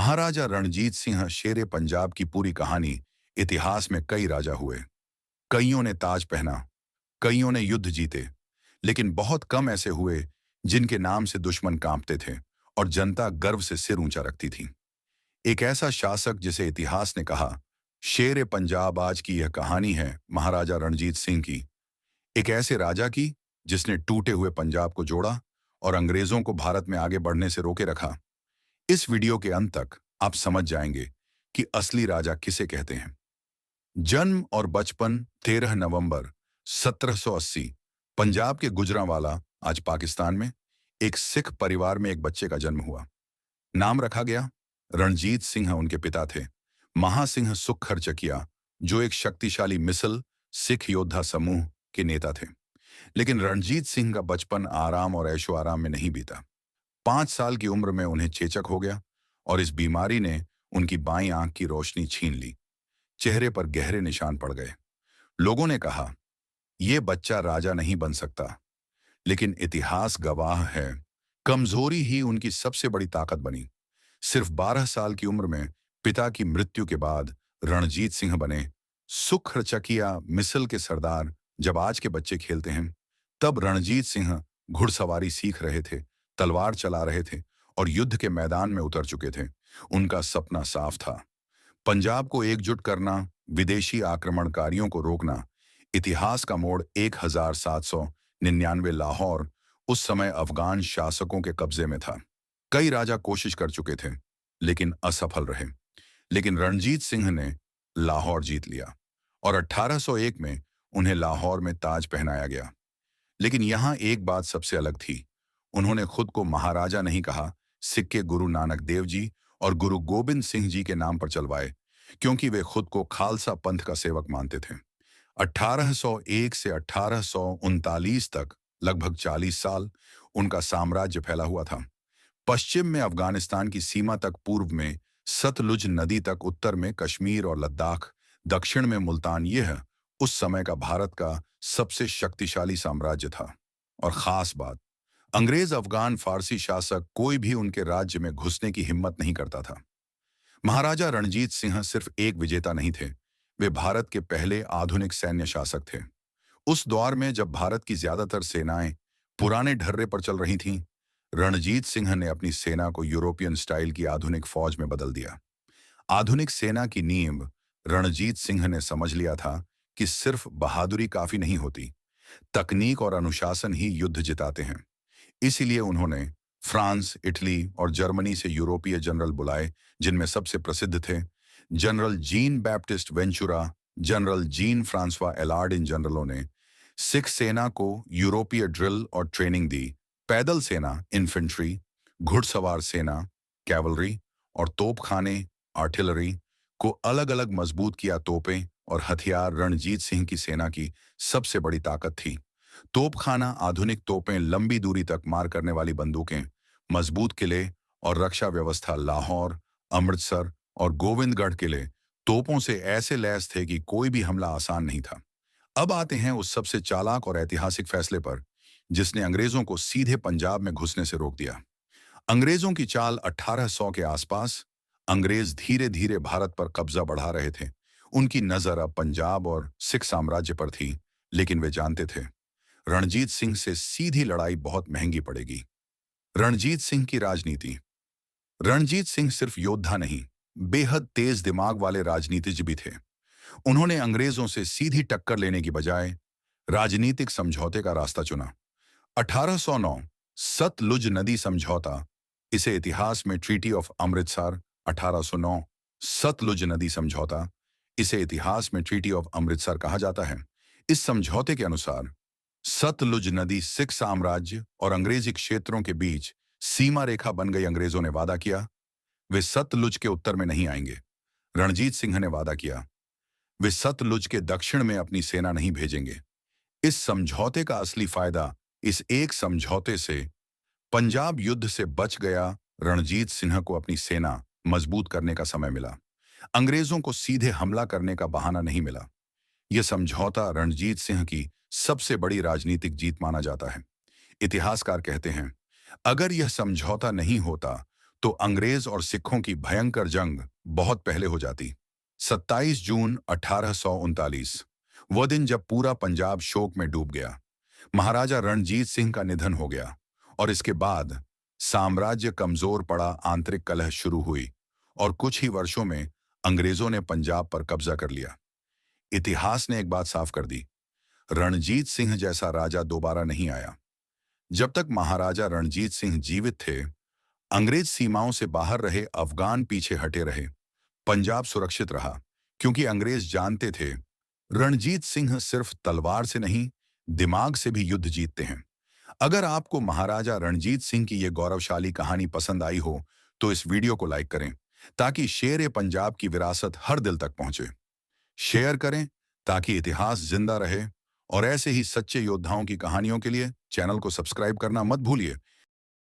महाराजा रणजीत सिंह शेरे पंजाब की पूरी कहानी। इतिहास में कई राजा हुए, कईयों ने ताज पहना, कईयों ने युद्ध जीते, लेकिन बहुत कम ऐसे हुए जिनके नाम से दुश्मन कांपते थे और जनता गर्व से सिर ऊंचा रखती थी। एक ऐसा शासक जिसे इतिहास ने कहा शेर पंजाब, आज की यह कहानी है महाराजा रणजीत सिंह की। एक ऐसे राजा की जिसने टूटे हुए पंजाब को जोड़ा और अंग्रेजों को भारत में आगे बढ़ने से रोके रखा। इस वीडियो के अंत तक आप समझ जाएंगे कि असली राजा किसे कहते हैं। जन्म और बचपन 13 नवंबर 1780 पंजाब के गुजरांवाला, आज पाकिस्तान में, एक सिख परिवार में एक बच्चे का जन्म हुआ। नाम रखा गया रणजीत सिंह। उनके पिता थे महासिंह सुखरचकिया, जो एक शक्तिशाली मिसल सिख योद्धा समूह के नेता थे। लेकिन रणजीत सिंह का बचपन आराम और ऐशो आराम में नहीं बीता। 5 साल की उम्र में उन्हें चेचक हो गया और इस बीमारी ने उनकी बाईं आंख की रोशनी छीन ली। चेहरे पर गहरे निशान पड़ गए। लोगों ने कहा यह बच्चा राजा नहीं बन सकता, लेकिन इतिहास गवाह है कमजोरी ही उनकी सबसे बड़ी ताकत बनी। सिर्फ 12 साल की उम्र में पिता की मृत्यु के बाद रणजीत सिंह बने सुखरचकिया मिसल के सरदार। जब आज के बच्चे खेलते हैं, तब रणजीत सिंह घुड़सवारी सीख रहे थे, तलवार चला रहे थे और युद्ध के मैदान में उतर चुके थे। उनका सपना साफ था, पंजाब को एकजुट करना, विदेशी आक्रमणकारियों को रोकना। इतिहास का मोड़ 1799 लाहौर उस समय अफगान शासकों के कब्जे में था। कई राजा कोशिश कर चुके थे लेकिन असफल रहे। लेकिन रणजीत सिंह ने लाहौर जीत लिया और 1801 में उन्हें लाहौर में ताज पहनाया गया। लेकिन यहां एक बात सबसे अलग थी, उन्होंने खुद को महाराजा नहीं कहा, सिक्के गुरु नानक देव जी और गुरु गोबिंद सिंह जी के नाम पर चलवाए, क्योंकि वे खुद को खालसा पंथ का सेवक मानते थे। 1801 से 1839 तक लगभग 40 साल उनका साम्राज्य फैला हुआ था। पश्चिम में अफगानिस्तान की सीमा तक, पूर्व में सतलुज नदी तक, उत्तर में कश्मीर और लद्दाख, दक्षिण में मुल्तान। यह उस समय का भारत का सबसे शक्तिशाली साम्राज्य था। और खास बात, अंग्रेज, अफगान, फारसी शासक कोई भी उनके राज्य में घुसने की हिम्मत नहीं करता था। महाराजा रणजीत सिंह सिर्फ एक विजेता नहीं थे, वे भारत के पहले आधुनिक सैन्य शासक थे। उस दौर में जब भारत की ज्यादातर सेनाएं पुराने ढर्रे पर चल रही थीं, रणजीत सिंह ने अपनी सेना को यूरोपियन स्टाइल की आधुनिक फौज में बदल दिया। आधुनिक सेना की नींव रणजीत सिंह ने समझ लिया था कि सिर्फ बहादुरी काफी नहीं होती, तकनीक और अनुशासन ही युद्ध जिताते हैं। इसीलिए उन्होंने फ्रांस, इटली और जर्मनी से यूरोपीय जनरल बुलाए, जिनमें सबसे प्रसिद्ध थे general Jean Baptiste Ventura, general Jean François Allard. इन जनरलों ने सिख सेना को यूरोपीय ड्रिल और ट्रेनिंग दी। पैदल सेना, इन्फेंट्री, घुड़सवार सेना, कैवलरी और तोपखाने, आर्टिलरी को अलग अलग मजबूत किया। तोपें और हथियार रणजीत सिंह की सेना की सबसे बड़ी ताकत थी। तोपखाना, आधुनिक तोपें, लंबी दूरी तक मार करने वाली बंदूकें, मजबूत किले और रक्षा व्यवस्था। लाहौर, अमृतसर और गोविंदगढ़ किले तोपों से ऐसे लैस थे कि कोई भी हमला आसान नहीं था। अब आते हैं उस सबसे चालाक और ऐतिहासिक फैसले पर जिसने अंग्रेजों को सीधे पंजाब में घुसने से रोक दिया। अंग्रेजों की चाल 1800 के आसपास। अंग्रेज धीरे धीरे भारत पर कब्जा बढ़ा रहे थे। उनकी नजर अब पंजाब और सिख साम्राज्य पर थी, लेकिन वे जानते थे रणजीत सिंह से सीधी लड़ाई बहुत महंगी पड़ेगी। रणजीत सिंह की राजनीति। रणजीत सिंह सिर्फ योद्धा नहीं, बेहद तेज दिमाग वाले राजनीतिज्ञ भी थे। उन्होंने अंग्रेजों से सीधी टक्कर लेने की बजाय राजनीतिक समझौते का रास्ता चुना। 1809 सतलुज नदी समझौता, इसे इतिहास में ट्रीटी ऑफ अमृतसर 1809 सतलुज नदी समझौता, इसे इतिहास में ट्रीटी ऑफ अमृतसर कहा जाता है। इस समझौते के अनुसार सतलुज नदी सिख साम्राज्य और अंग्रेजी क्षेत्रों के बीच सीमा रेखा बन गई। अंग्रेजों ने वादा किया वे सतलुज के उत्तर में नहीं आएंगे। रणजीत सिंह ने वादा किया वे सतलुज के दक्षिण में अपनी सेना नहीं भेजेंगे। इस समझौते का असली फायदा, इस एक समझौते से पंजाब युद्ध से बच गया। रणजीत सिंह को अपनी सेना मजबूत करने का समय मिला, अंग्रेजों को सीधे हमला करने का बहाना नहीं मिला। यह समझौता रणजीत सिंह की सबसे बड़ी राजनीतिक जीत माना जाता है। इतिहासकार कहते हैं अगर यह समझौता नहीं होता तो अंग्रेज और सिखों की भयंकर जंग बहुत पहले हो जाती। 27 जून 1839, वह दिन जब पूरा पंजाब शोक में डूब गया। महाराजा रणजीत सिंह का निधन हो गया और इसके बाद साम्राज्य कमजोर पड़ा, आंतरिक कलह शुरू हुई और कुछ ही वर्षों में अंग्रेजों ने पंजाब पर कब्जा कर लिया। इतिहास ने एक बात साफ कर दी, रणजीत सिंह जैसा राजा दोबारा नहीं आया। जब तक महाराजा रणजीत सिंह जीवित थे, अंग्रेज सीमाओं से बाहर रहे, अफगान पीछे हटे रहे, पंजाब सुरक्षित रहा, क्योंकि अंग्रेज जानते थे रणजीत सिंह सिर्फ तलवार से नहीं, दिमाग से भी युद्ध जीतते हैं। अगर आपको महाराजा रणजीत सिंह की यह गौरवशाली कहानी पसंद आई हो तो इस वीडियो को लाइक करें ताकि शेर पंजाब की विरासत हर दिल तक पहुंचे। शेयर करें ताकि इतिहास जिंदा रहे और ऐसे ही सच्चे योद्धाओं की कहानियों के लिए चैनल को सब्सक्राइब करना मत भूलिए।